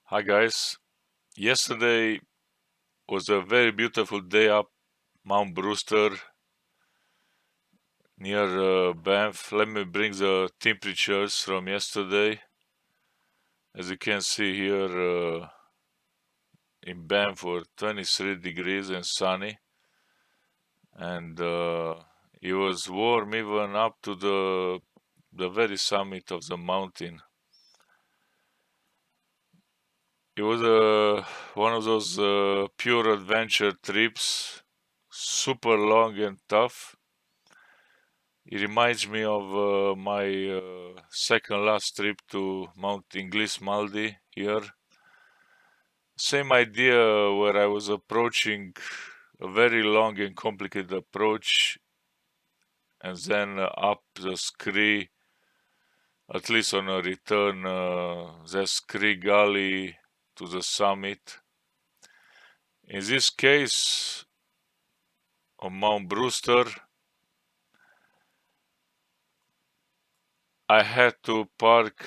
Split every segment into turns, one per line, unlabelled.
Hi guys. Yesterday was a very beautiful day up Mount Brewster near Banff. Let me bring the temperatures from yesterday. As you can see here in Banff were 23 degrees and sunny, and it was warm even up to the very summit of the mountain. It was one of those pure adventure trips, super long and tough. It reminds me of my second last trip to Mount Maldi here. Same idea where I was approaching a very long and complicated approach and then up the scree, at least on a return, the scree gully to the summit. In this case, on Mount Brewster, I had to park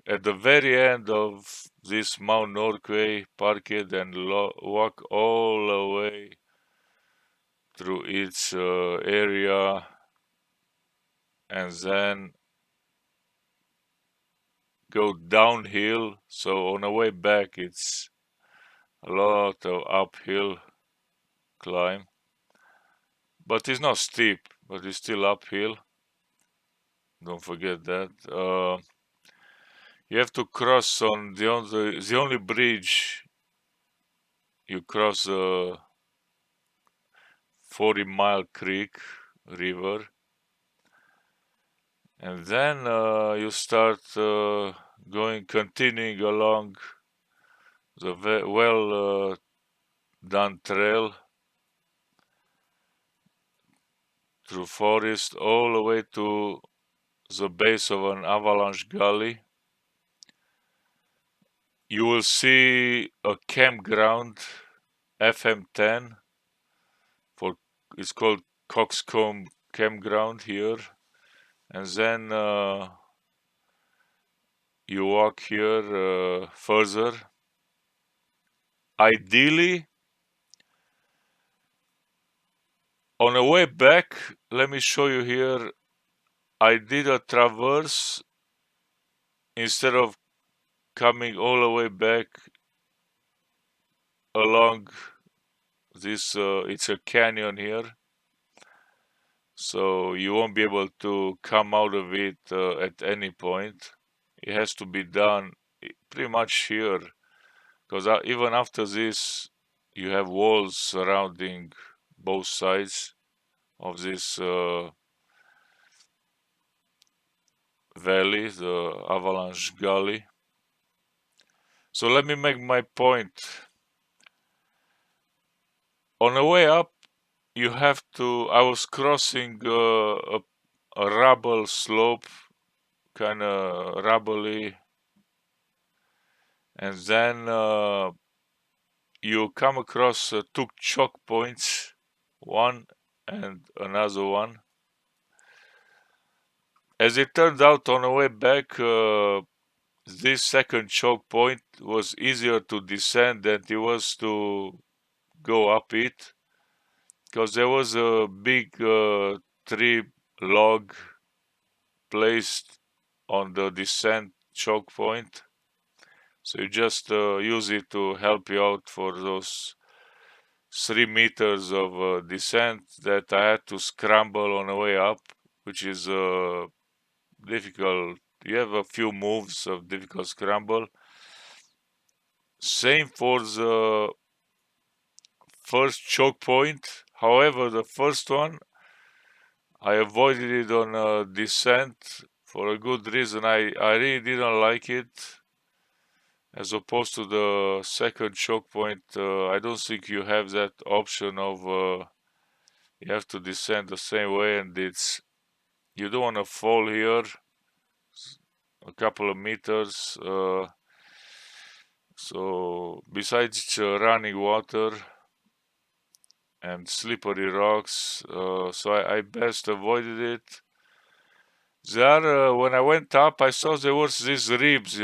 at the very end of this Mount Norquay, park it and walk all the way through its area, and then go downhill. So on the way back, it's a lot of uphill climb, but it's not steep, but it's still uphill. Don't forget that. You have to cross on the only bridge you cross the 40-mile creek river, and then you start continuing along the well done trail through forest all the way to the base of an avalanche gully. You will see a campground, FM10, for it's called Coxcomb Campground here, and then you walk here further. Ideally, on the way back, let me show you here. I did a traverse instead of coming all the way back along this. It's a canyon here, so you won't be able to come out of it at any point. It has to be done pretty much here, because even after this, you have walls surrounding both sides of this valley, the avalanche gully. So let me make my point. On the way up, you have to. I was crossing a rubble slope, kind of rubbly, and then you come across two choke points, one and another one. As it turned out, on the way back, this second choke point was easier to descend than it was to go up it, because there was a big tree log placed on the descent choke point. So you just use it to help you out for those 3 meters of descent that I had to scramble on the way up, which is difficult. You have a few moves of difficult scramble. Same for the first choke point. However, the first one, I avoided it on a descent for a good reason. I really didn't like it. As opposed to the second choke point, I don't think you have that option of you have to descend the same way, and you don't want to fall here a couple of meters. So besides running water and slippery rocks, so I best avoided it. There, when I went up, I saw there was these ribs,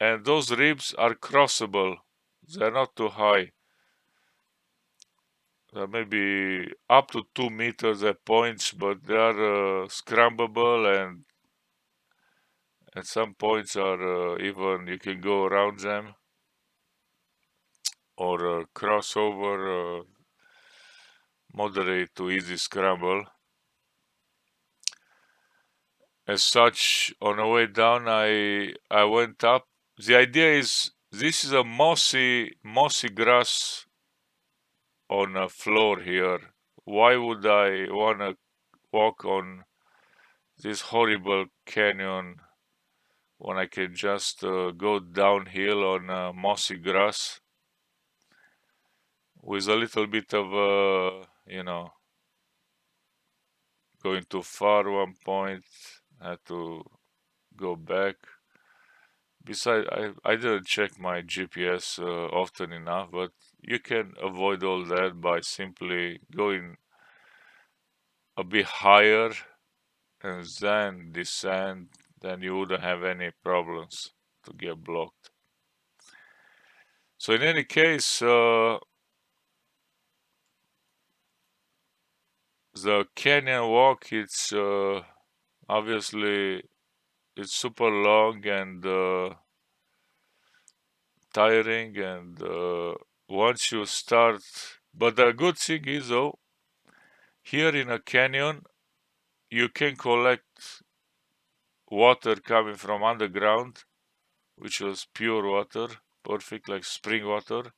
and those ribs are crossable. They're not too high. They're maybe up to 2 meters at points, but they are scrambable, and at some points are even you can go around them or crossover, moderate to easy scramble. As such, on the way down, I went up. The idea is this is a mossy grass on a floor here. Why would I wanna walk on this horrible canyon when I can just go downhill on mossy grass with a little bit of going too far one point, had to go back. Besides, I didn't check my GPS often enough, but you can avoid all that by simply going a bit higher and then descend, then you wouldn't have any problems to get blocked. So in any case, the canyon walk, it's obviously it's super long and tiring, and once you start, but the good thing is though, here in a canyon, you can collect water coming from underground, which was pure water, perfect like spring water.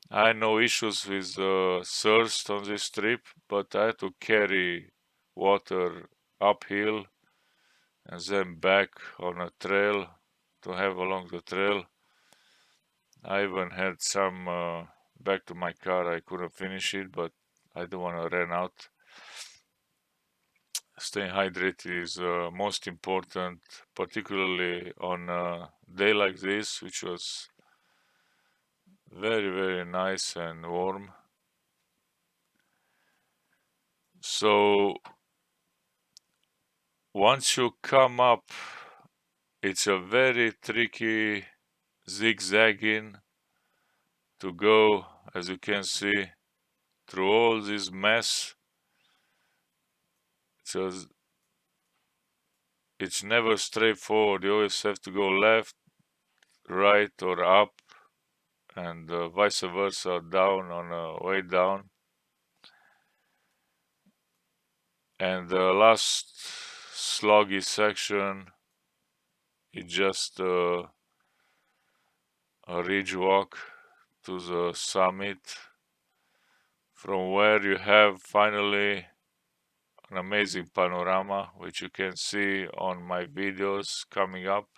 I had no issues with thirst on this trip, but I had to carry water uphill and then back on a trail to have along the trail. I even had some back to my car. I couldn't finish it, but I don't want to run out. Staying hydrated is most important, particularly on a day like this, which was very, very nice and warm. So once you come up, it's a very tricky zigzagging to go, as you can see, through all this mess. So it's never straightforward. You always have to go left, right, or up, and vice versa, down on a way down. And the last sloggy section is just a ridge walk to the summit, from where you have finally an amazing panorama, which you can see on my videos coming up.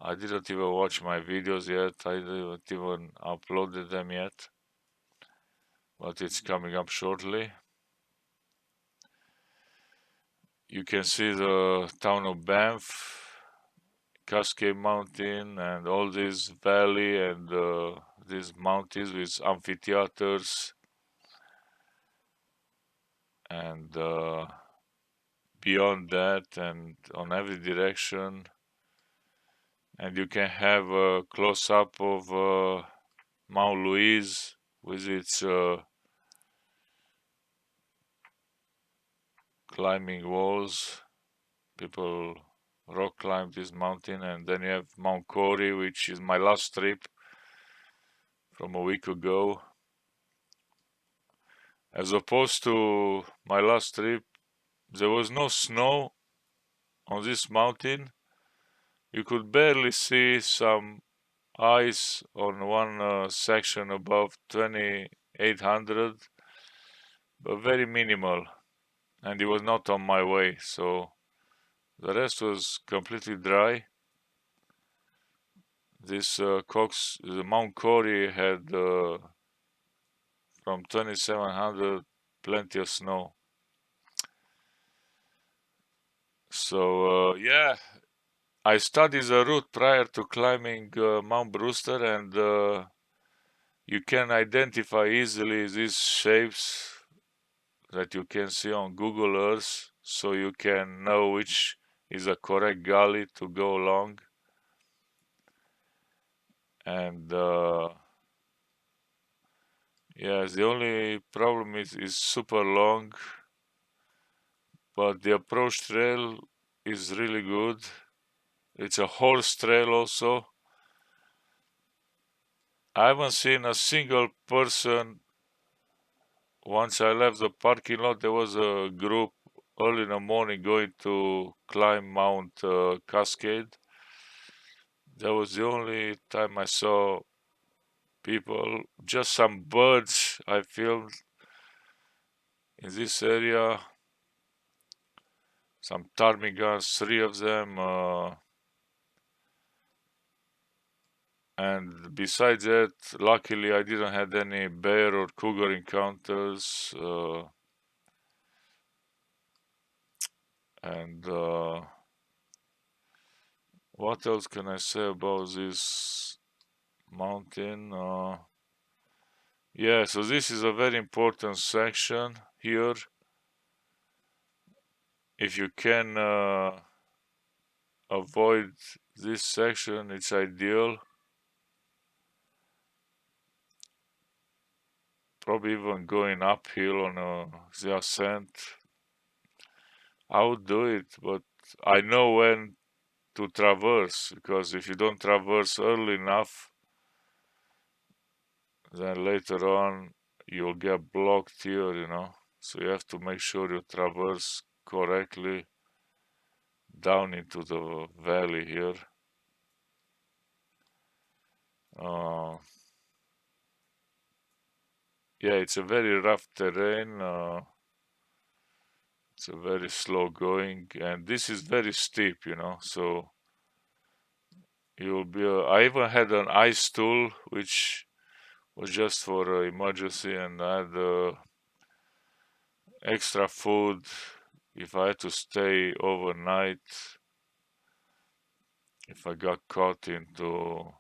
I didn't even watch my videos yet, I didn't even uploaded them yet, but it's coming up shortly. You can see the town of Banff, Cascade Mountain, and all this valley and these mountains with amphitheaters and beyond that, and on every direction. And you can have a close-up of Mount Louise with its climbing walls. People rock climb this mountain, and then you have Mount Corey, which is my last trip from a week ago. As opposed to my last trip, there was no snow on this mountain. You could barely see some ice on one section above 2800, but very minimal, and it was not on my way, so the rest was completely dry. This the Mount Corey had from 2700 plenty of snow. So yeah, I studied the route prior to climbing Mount Brewster, and you can identify easily these shapes that you can see on Google Earth, so you can know which is a correct gully to go along. And yes, the only problem is super long, but the approach trail is really good. It's a horse trail also. I haven't seen a single person. Once I left the parking lot, there was a group early in the morning going to climb Mount Cascade. That was the only time I saw people. Just some birds I filmed in this area. Some ptarmigans, 3 of them. And besides that, luckily I didn't have any bear or cougar encounters. And what else can I say about this mountain? Yeah, so this is a very important section here. If you can avoid this section, it's ideal. Probably even going uphill on the ascent. I would do it, but I know when to traverse, because if you don't traverse early enough, then later on you'll get blocked here, you know. So you have to make sure you traverse correctly down into the valley here. Yeah, it's a very rough terrain. It's a very slow going, and this is very steep, you know. So you'll be. I even had an ice tool, which was just for emergency, and I had extra food if I had to stay overnight. If I got caught into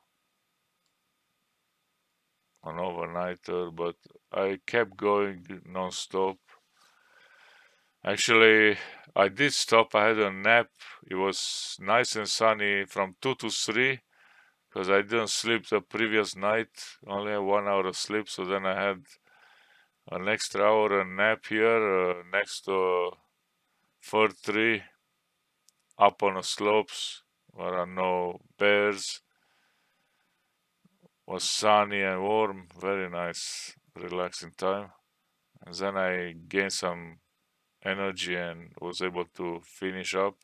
an overnighter, but I kept going non-stop. Actually, I did stop. I had a nap. It was nice and sunny from 2 to 3 because I didn't sleep the previous night. Only had 1 hour of sleep. So then I had an extra hour and nap here next to a fir tree up on the slopes where are no bears. Was sunny and warm. Very nice, relaxing time. And then I gained some energy and was able to finish up.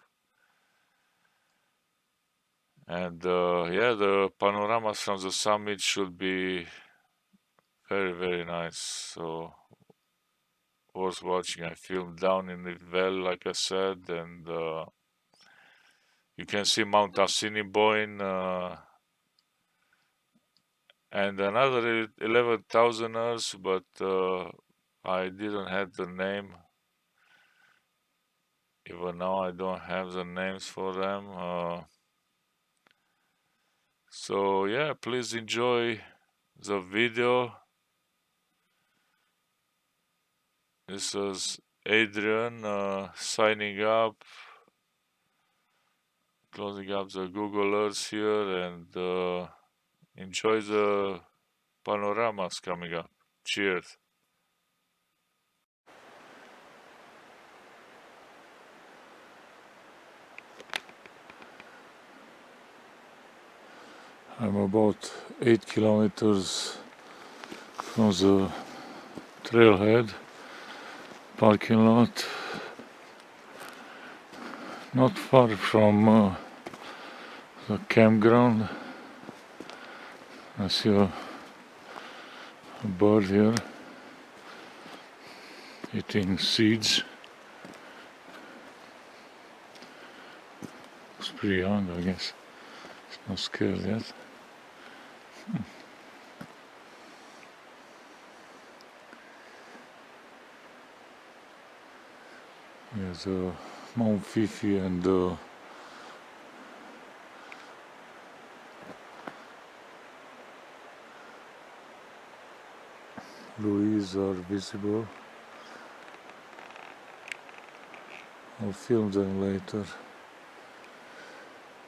And yeah, the panoramas from the summit should be very, very nice. So worth watching. I filmed down in the valley, like I said, and you can see Mount Assiniboine and another 11,000ers, but I didn't have the name. Even now, I don't have the names for them. So yeah, please enjoy the video. This is Adrian signing up, closing up the Google Earth here, and enjoy the panoramas coming up. Cheers. I'm about 8 kilometers from the trailhead parking lot, not far from the campground. I see a bird here eating seeds. It's pretty young, I guess. It's not scared yet. There's Mount Fifi and Louise are visible. I'll film them later.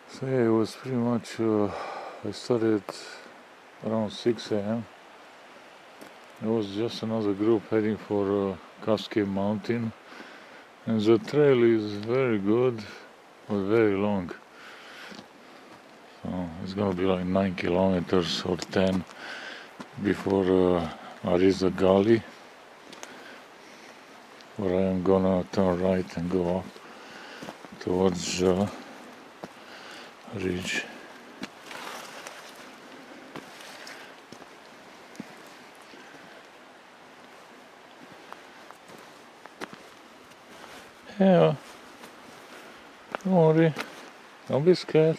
So yeah, it was pretty much, I started around 6 a.m. It was just another group heading for Cascade Mountain, and the trail is very good but very long. So it's gonna be like 9 kilometers or 10 before I reach the gully, where I am gonna turn right and go up towards the ridge. Yeah, don't worry, don't be scared.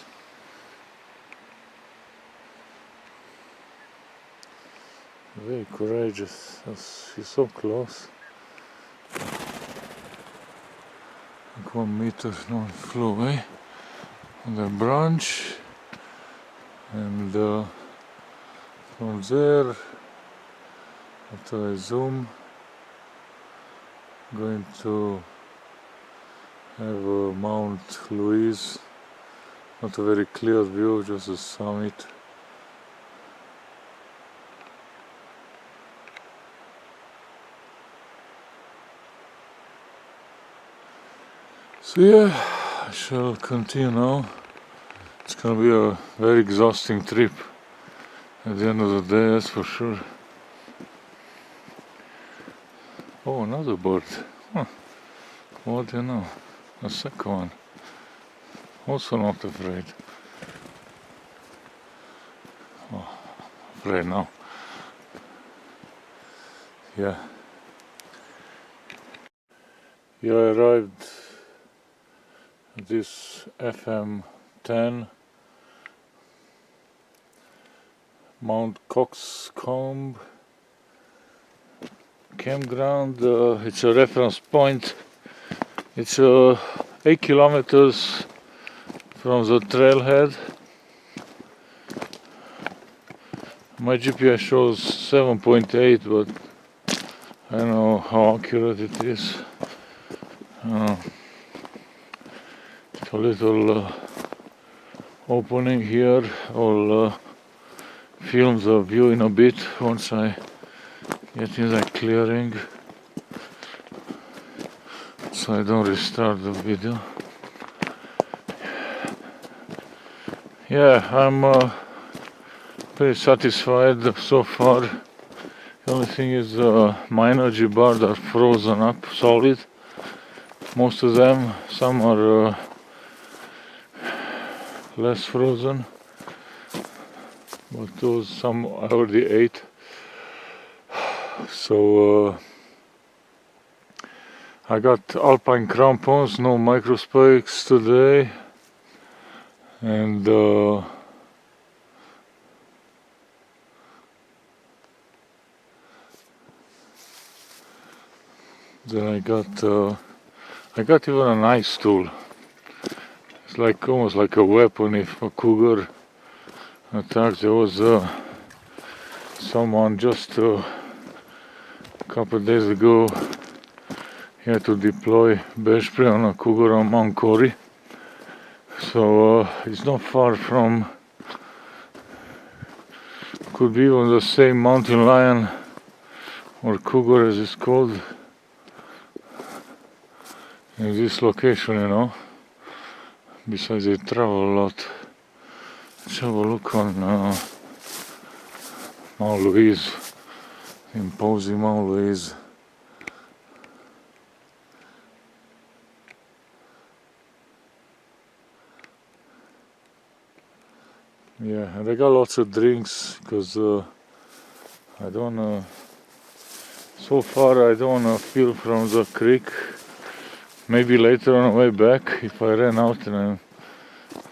Very courageous, she's so close. Like 1 meter, no, it flew away on the branch, and from there, after I zoom, I'm going to have Mount Louise, not a very clear view, just the summit. So yeah, I shall continue now. It's gonna be a very exhausting trip at the end of the day, that's for sure. Oh, another bird. Huh. What do you know? A second one. Also not afraid. Oh, afraid now. Yeah. Yeah, I arrived at this FM10 Mount Coxcomb campground. It's a reference point. It's 8 kilometers from the trailhead. My GPS shows 7.8, but I don't know how accurate it is. It's a little opening here. I'll film the view in a bit once I get in that clearing, so I don't restart the video. Yeah, I'm pretty satisfied so far. The only thing is my energy bars are frozen up solid. Most of them, some are less frozen, but those some I already ate. So I got alpine crampons, no microspikes today, and then I got even an ice tool. It's like almost like a weapon if a cougar attacks. There was someone just a couple of days ago. He had to deploy bear spray on a cougar on Mount Cory. So it's not far from, could be even the same mountain lion or cougar as it's called in this location, you know. Besides they travel a lot. Let's have a look on Mount Louise, imposing Mount Louise. Yeah, and I got lots of drinks because I don't so far I don't wanna feel from the creek. Maybe later on the way back, if I ran out and I'm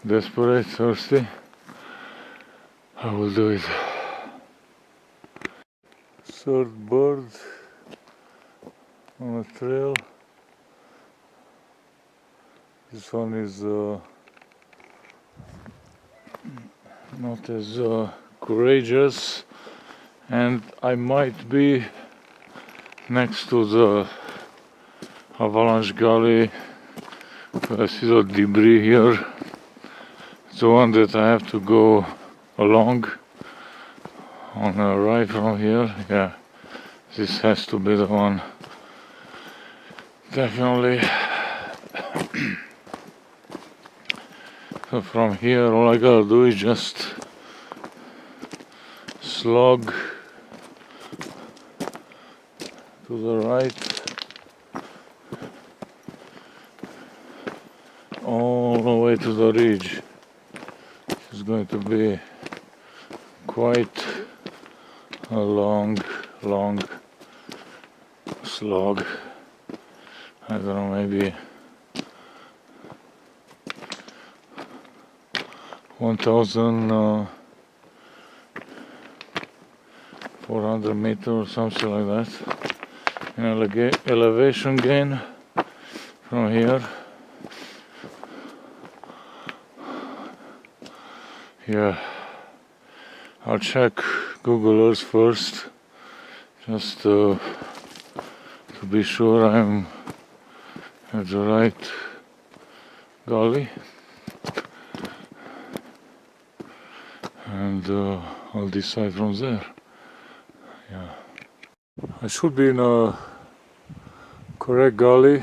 desperate, thirsty, I will do it. Third bird on the trail. This one is not as courageous, and I might be next to the avalanche gully. I see the debris here. It's the one that I have to go along. on the right from here. Yeah, this has to be the one. Definitely. So from here all I gotta do is just slog to the right all the way to the ridge. It's going to be quite a long slog. I don't know, maybe 1,400 meters or something like that. And elevation gain from here. Yeah, I'll check Google Earth first, just to be sure I'm at the right gully, and I'll decide from there. Yeah, I should be in a correct gully.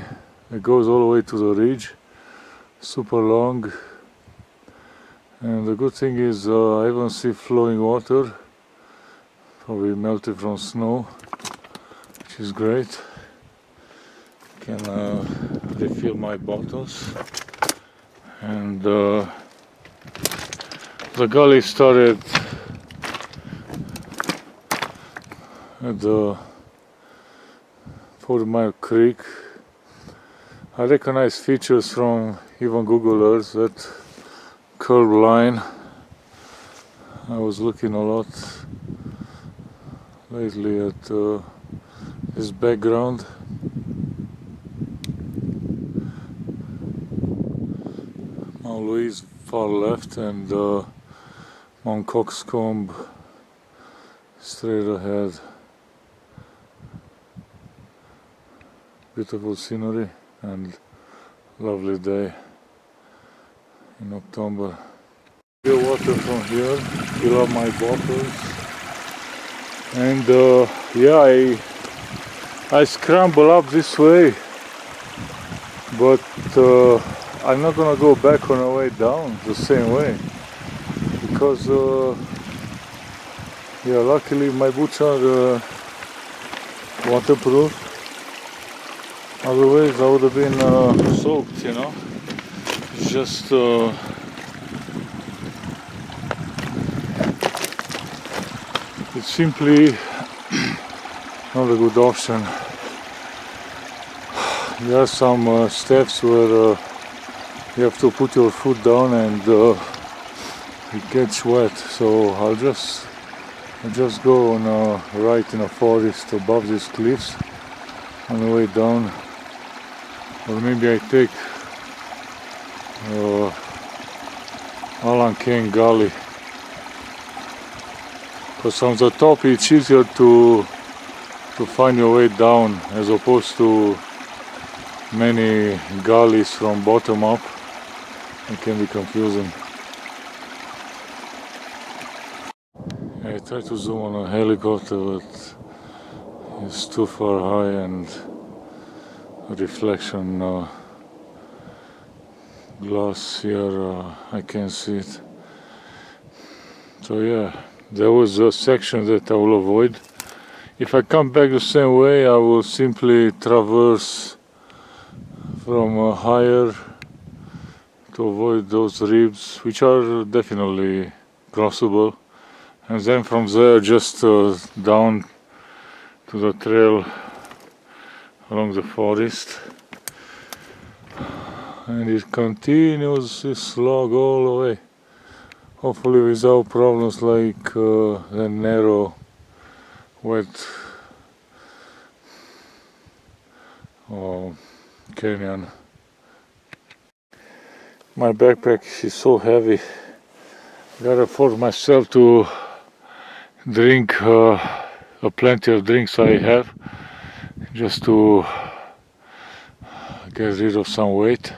It goes all the way to the ridge, super long, and the good thing is I even see flowing water, probably melted from snow, which is great. Can refill my bottles, and the gully started at the 40 Mile Creek. I recognize features from even Google Earth, that curved line. I was looking a lot lately at this background. Mount Louise far left, and Mount Coxcomb straight ahead. Beautiful scenery and lovely day in October. Pure water from here, fill up my bottles, and yeah, I scramble up this way, but I'm not gonna go back on the way down the same way, because yeah, luckily my boots are waterproof. Otherwise I would have been soaked, you know. It's just it's simply not a good option. There are some steps where you have to put your foot down and it gets wet, so I'll just go on right in a forest above these cliffs on the way down, or maybe I take Alan Kane Gully, because on the top it's easier to find your way down as opposed to many gullies from bottom up. It can be confusing. I try to zoom on a helicopter, but it's too far high and reflection glass here, I can't see it. So yeah, there was a section that I will avoid. If I come back the same way, I will simply traverse from higher to avoid those ribs, which are definitely crossable, and then from there just down to the trail along the forest, and it continues this log all the way, hopefully without problems like the narrow wet canyon. My backpack is so heavy, I gotta force myself to drink plenty of drinks I have, just to get rid of some weight.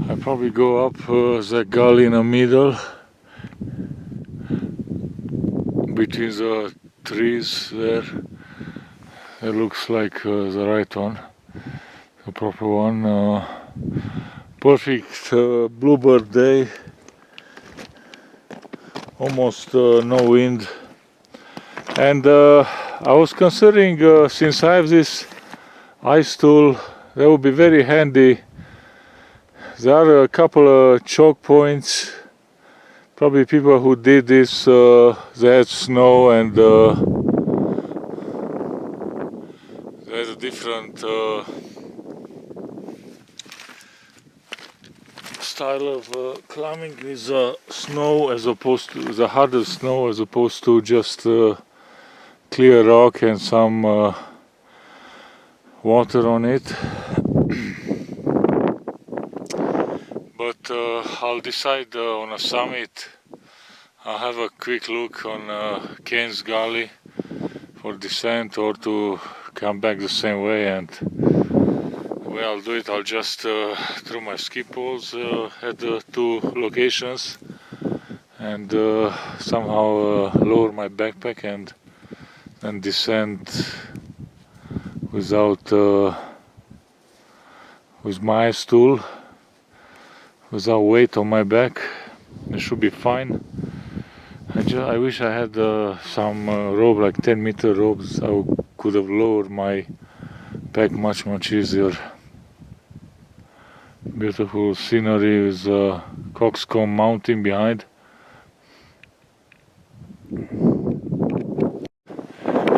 I probably go up the gully in the middle, between the trees there. It looks like the right one, the proper one. Perfect bluebird day. Almost no wind. And I was considering, since I have this ice tool, that would be very handy. There are a couple of choke points. Probably people who did this, they had snow, and there's a different style of climbing with snow, as opposed to the harder snow, as opposed to just clear rock and some water on it. But I'll decide on a summit. I'll have a quick look on Kane's Gully for descent, or to come back the same way. And the way I'll do it, I'll just throw my ski poles at the two locations and somehow lower my backpack and then descend without with my ice tool, without weight on my back. It should be fine. I wish I had some rope, like 10-meter ropes. I could have lowered my pack much easier. Beautiful scenery with Coxcomb Mountain behind.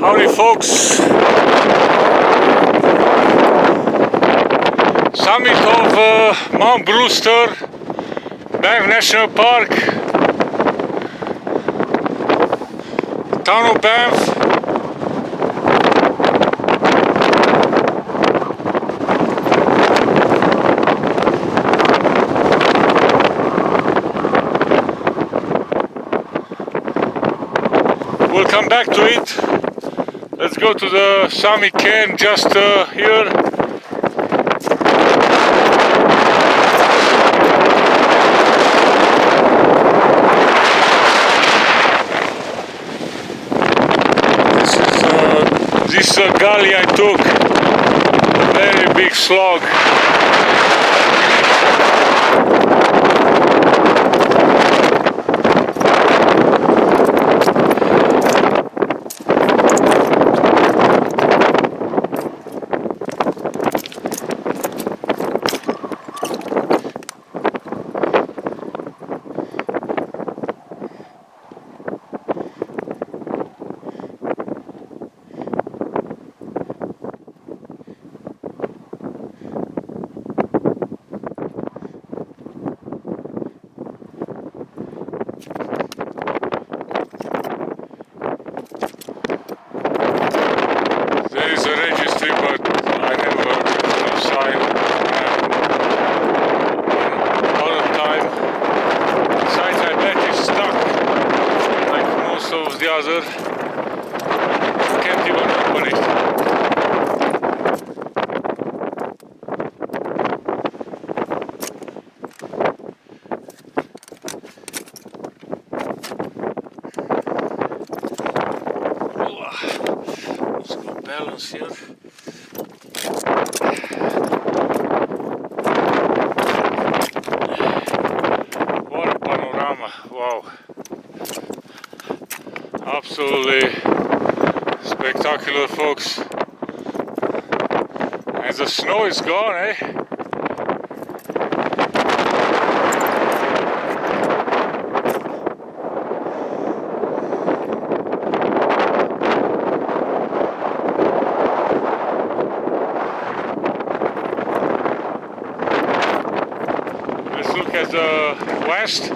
Howdy folks! Summit of Mt Brewster, Banff National Park, town of Banff. We'll come back to it. Let's go to the summit cairn just here. This gully I took, a very big slog. Can't even open it. Let's go balance here. What a panorama, wow. Absolutely spectacular, folks. And the snow is gone, eh? Let's look at the west.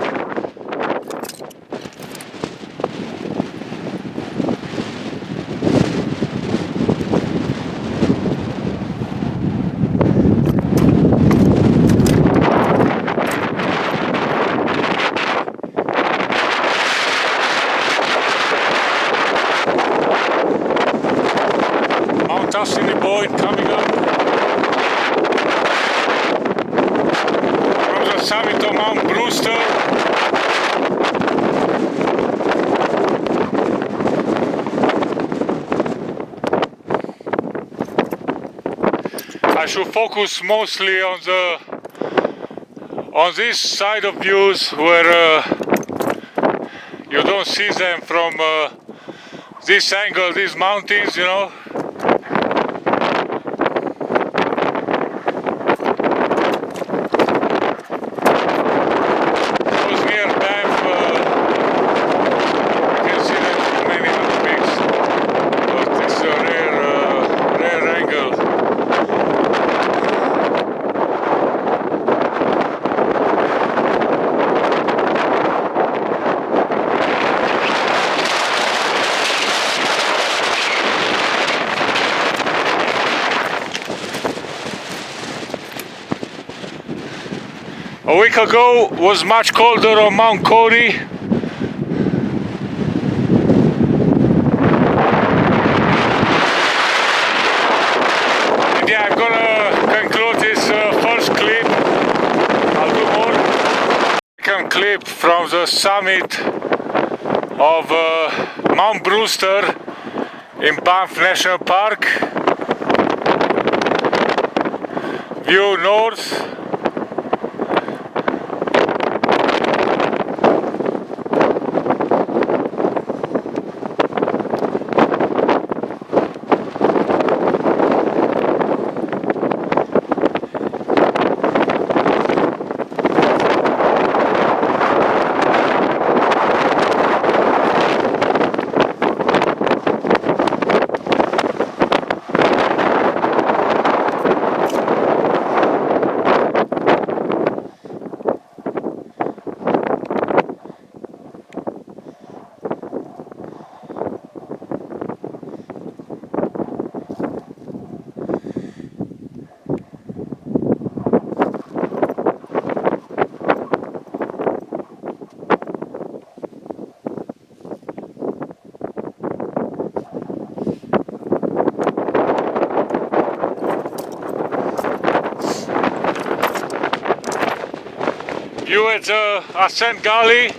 Coming up from the summit of Mt Brewster. should focus mostly on this side of views where you don't see them from this angle, these mountains, you know. Those near Banff, you can see them from many other peaks, but this is a rare angle. A week ago was much colder on Mount Cody. And yeah, I'm gonna conclude this first clip. I'll do more. Second clip from the summit of Mt Brewster in Banff National Park. View north. View at the ascent gully.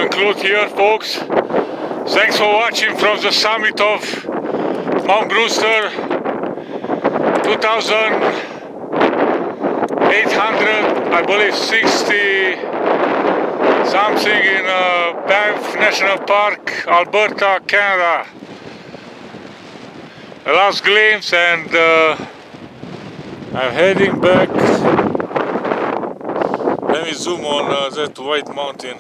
conclude here, folks. Thanks for watching from the summit of Mt Brewster, 2,800, I believe 60 something in Banff National Park, Alberta, Canada. A last glimpse, and I'm heading back. Let me zoom on that white mountain.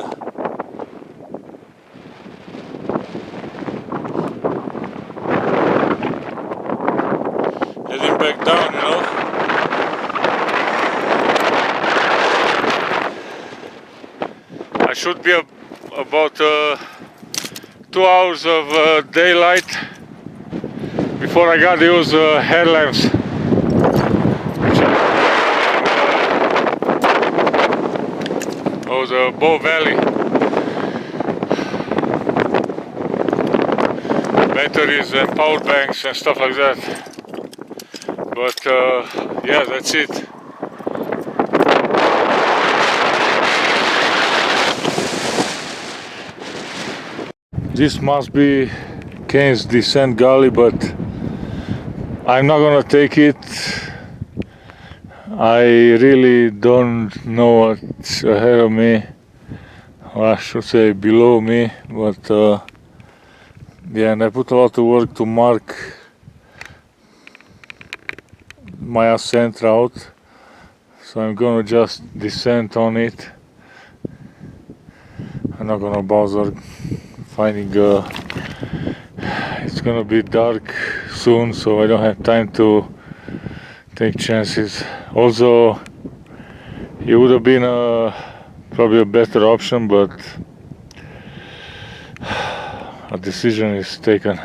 Heading back down, you know. I should be about 2 hours of daylight before I got to use headlamps. Oh, the Bow Valley. Batteries and power banks and stuff like that. But yeah, that's it. This must be Kane's descent gully, but I'm not gonna take it. I really don't know what's ahead of me, or I should say below me, but yeah, and I put a lot of work to mark my ascent route, so I'm gonna just descend on it. I'm not gonna bother finding it's gonna be dark soon, so I don't have time to take chances. Also, it would have been probably a better option, but a decision is taken.